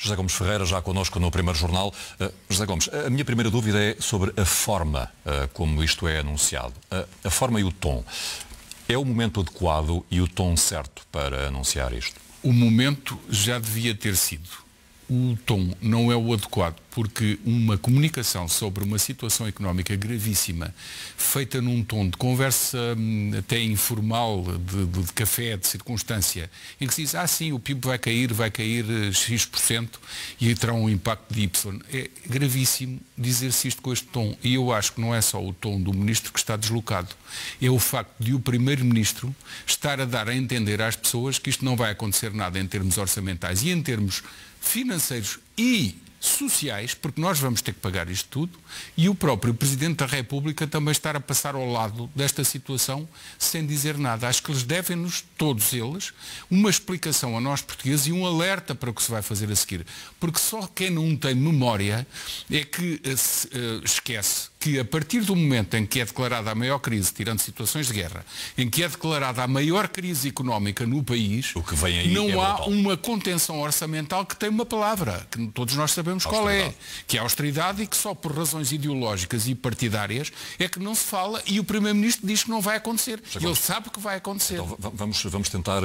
José Gomes Ferreira, já connosco no Primeiro Jornal. José Gomes, a minha primeira dúvida é sobre a forma como isto é anunciado. A forma e o tom. É o momento adequado e o tom certo para anunciar isto? O momento já devia ter sido. O tom não é o adequado, porque uma comunicação sobre uma situação económica gravíssima, feita num tom de conversa até informal, de café, de circunstância, em que se diz, sim, o PIB vai cair X% e terá um impacto de Y. É gravíssimo dizer-se isto com este tom. E eu acho que não é só o tom do Ministro que está deslocado, é o facto de o Primeiro-Ministro estar a dar a entender às pessoas que isto não vai acontecer nada em termos orçamentais e em termos financeiros e sociais, porque nós vamos ter que pagar isto tudo, e o próprio Presidente da República também estar a passar ao lado desta situação sem dizer nada. Acho que eles devem-nos, todos eles, uma explicação a nós portugueses e um alerta para o que se vai fazer a seguir. Porque só quem não tem memória é que esquece que a partir do momento em que é declarada a maior crise, tirando situações de guerra, em que é declarada a maior crise económica no país, o que vem aí não há uma contenção orçamental que tem uma palavra, que todos nós sabemos qual é, que é a austeridade, e que só por razões ideológicas e partidárias é que não se fala, e o Primeiro-Ministro diz que não vai acontecer. E ele sabe que vai acontecer. Então, vamos tentar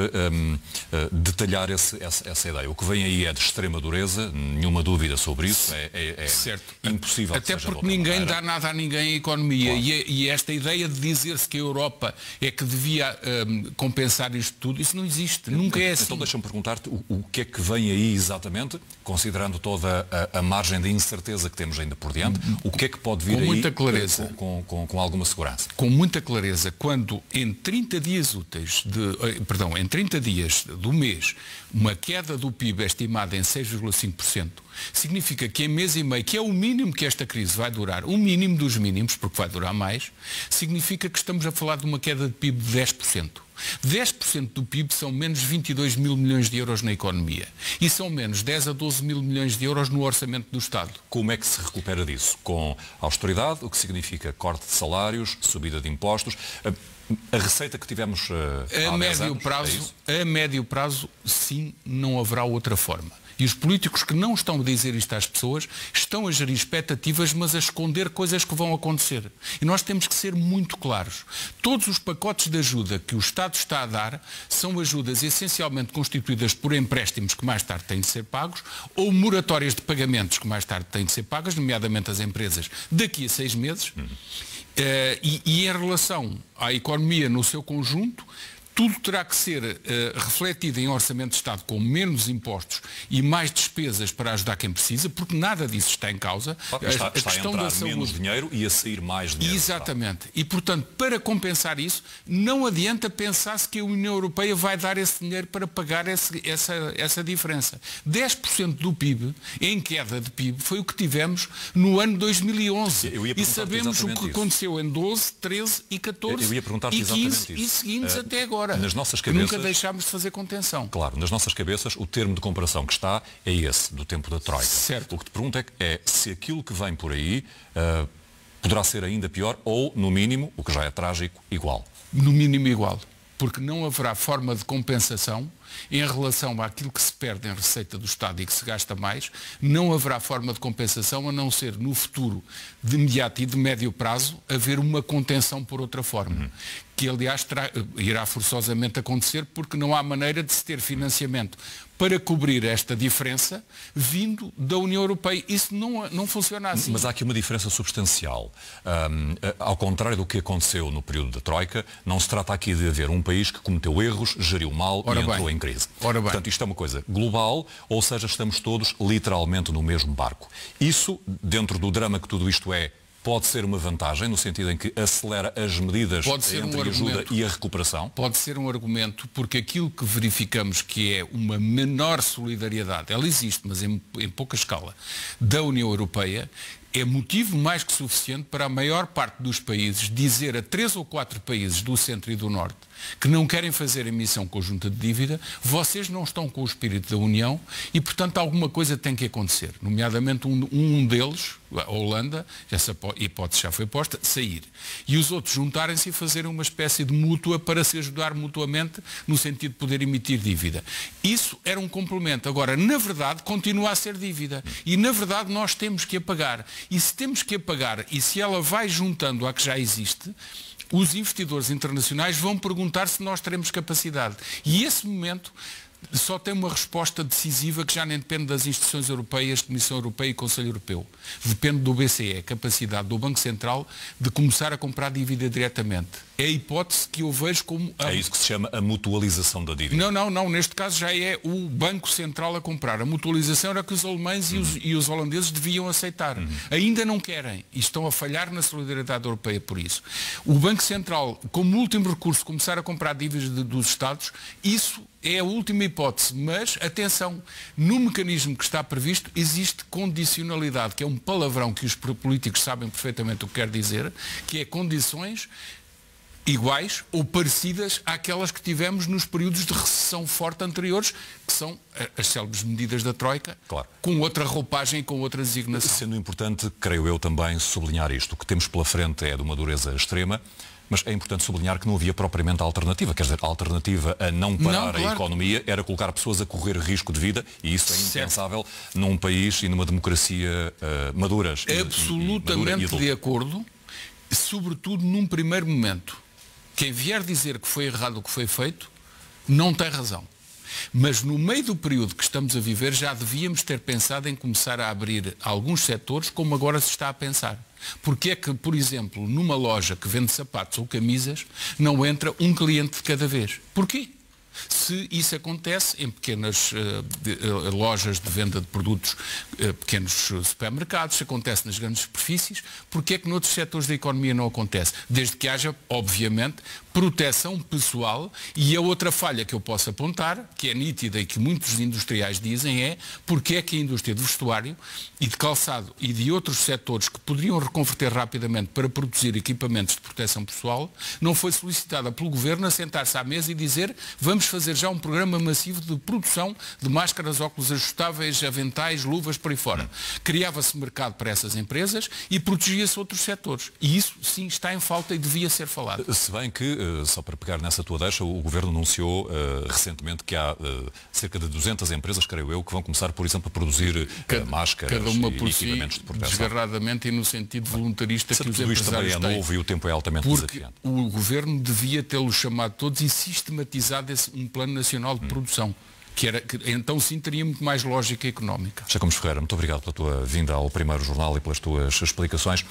detalhar essa ideia. O que vem aí é de extrema dureza, nenhuma dúvida sobre isso, é certo. Impossível. Até porque ninguém dá nada a ninguém em economia. Claro. E esta ideia de dizer-se que a Europa é que devia compensar isto tudo, isso não existe. Nunca é assim. Então deixa-me perguntar-te o que é que vem aí exatamente, considerando toda a margem de incerteza que temos ainda por diante, o que é que pode vir com aí muita clareza, com alguma segurança? Com muita clareza, quando em 30 dias úteis, em 30 dias do mês, uma queda do PIB estimada em 6,5%, significa que em mês e meio, que é o mínimo que esta crise vai durar, o mínimo dos mínimos, porque vai durar mais, significa que estamos a falar de uma queda de PIB de 10%. 10% do PIB são menos 22 mil milhões de euros na economia. E são menos 10 a 12 mil milhões de euros no orçamento do Estado. Como é que se recupera disso? Com austeridade, o que significa corte de salários, subida de impostos. A receita que tivemos há 10 anos, a médio prazo, sim, não haverá outra forma. E os políticos que não estão a dizer isto às pessoas estão a gerir expectativas, mas a esconder coisas que vão acontecer. E nós temos que ser muito claros. Todos os pacotes de ajuda que o Estado está a dar são ajudas essencialmente constituídas por empréstimos que mais tarde têm de ser pagos ou moratórias de pagamentos que mais tarde têm de ser pagas, nomeadamente as empresas, daqui a 6 meses. E em relação à economia no seu conjunto, tudo terá que ser refletido em orçamento de Estado com menos impostos e mais despesas para ajudar quem precisa, porque nada disso está em causa. Está a entrar menos dinheiro e a sair mais dinheiro. Exatamente. E, portanto, para compensar isso, não adianta pensar-se que a União Europeia vai dar esse dinheiro para pagar essa diferença. 10% do PIB, em queda de PIB, foi o que tivemos no ano 2011. E sabemos o que aconteceu em 12, 13 e 14 e 15 e seguintes até agora. Nas nossas cabeças, nunca deixámos de fazer contenção. Claro, nas nossas cabeças o termo de comparação que está é esse, do tempo da Troika. Certo. O que te pergunto é se aquilo que vem por aí poderá ser ainda pior ou, no mínimo, o que já é trágico, igual. No mínimo igual. Porque não haverá forma de compensação em relação àquilo que se perde em receita do Estado e que se gasta mais, não haverá forma de compensação a não ser no futuro de imediato e de médio prazo haver uma contenção por outra forma. Que, aliás, irá forçosamente acontecer porque não há maneira de se ter financiamento para cobrir esta diferença vindo da União Europeia. Isso não funciona assim. Mas há aqui uma diferença substancial. Ao contrário do que aconteceu no período da Troika, não se trata aqui de haver um país que cometeu erros, geriu mal e entrou em crise. Portanto, isto é uma coisa global, ou seja, estamos todos literalmente no mesmo barco. Isso, dentro do drama que tudo isto é, pode ser uma vantagem, no sentido em que acelera as medidas entre a ajuda e a recuperação? Pode ser um argumento, porque aquilo que verificamos que é uma menor solidariedade, ela existe, mas em pouca escala, da União Europeia, é motivo mais que suficiente para a maior parte dos países dizer a 3 ou 4 países do centro e do norte que não querem fazer emissão conjunta de dívida, vocês não estão com o espírito da União e, portanto, alguma coisa tem que acontecer. Nomeadamente um deles, a Holanda, essa hipótese já foi posta, sair. E os outros juntarem-se e fazerem uma espécie de mútua para se ajudar mutuamente no sentido de poder emitir dívida. Isso era um complemento. Agora, na verdade, continua a ser dívida. E, na verdade, nós temos que a pagar. E se temos que a pagar, e se ela vai juntando à que já existe, os investidores internacionais vão perguntar se nós teremos capacidade. E esse momento só tem uma resposta decisiva que já nem depende das instituições europeias, Comissão Europeia e Conselho Europeu. Depende do BCE, capacidade do Banco Central de começar a comprar dívida diretamente. É a hipótese que eu vejo como... É isso que se chama a mutualização da dívida. Não. Neste caso já é o Banco Central a comprar. A mutualização era que os alemães e os holandeses deviam aceitar. Ainda não querem e estão a falhar na solidariedade europeia por isso. O Banco Central, como último recurso, começar a comprar dívidas dos Estados, isso é a última hipótese, mas, atenção, no mecanismo que está previsto existe condicionalidade, que é um palavrão que os políticos sabem perfeitamente o que quer dizer, que é condições iguais ou parecidas àquelas que tivemos nos períodos de recessão forte anteriores, que são as célebres medidas da Troika, claro, com outra roupagem, com outra designação. Sendo importante, creio eu também, sublinhar isto. O que temos pela frente é de uma dureza extrema, mas é importante sublinhar que não havia propriamente alternativa. Quer dizer, a alternativa a não parar a economia era colocar pessoas a correr risco de vida, e isso é impensável num país e numa democracia maduras. Absolutamente de acordo, sobretudo num primeiro momento. Quem vier dizer que foi errado o que foi feito, não tem razão. Mas no meio do período que estamos a viver, já devíamos ter pensado em começar a abrir alguns setores, como agora se está a pensar. Porque é que, por exemplo, numa loja que vende sapatos ou camisas, não entra um cliente de cada vez? Porquê? Se isso acontece em pequenas lojas de venda de produtos, pequenos supermercados, se acontece nas grandes superfícies, porque é que noutros setores da economia não acontece? Desde que haja, obviamente, proteção pessoal. E a outra falha que eu posso apontar, que é nítida e que muitos industriais dizem, é porque é que a indústria de vestuário e de calçado e de outros setores que poderiam reconverter rapidamente para produzir equipamentos de proteção pessoal não foi solicitada pelo Governo a sentar-se à mesa e dizer vamos fazer já um programa massivo de produção de máscaras, óculos ajustáveis, aventais, luvas, por aí fora. Criava-se mercado para essas empresas e protegia-se outros setores. E isso, sim, está em falta e devia ser falado. Se bem que, só para pegar nessa tua deixa, o Governo anunciou recentemente que há cerca de 200 empresas, creio eu, que vão começar, por exemplo, a produzir máscaras cada uma por e equipamentos de proteção. Desgarradamente e no sentido voluntarista que os empresários têm. Isto também é novo e o tempo é altamente desafiante. O Governo devia tê-los chamado todos e sistematizado um plano nacional de produção. Que então sim teria muito mais lógica económica. José Gomes Ferreira, muito obrigado pela tua vinda ao Primeiro Jornal e pelas tuas explicações.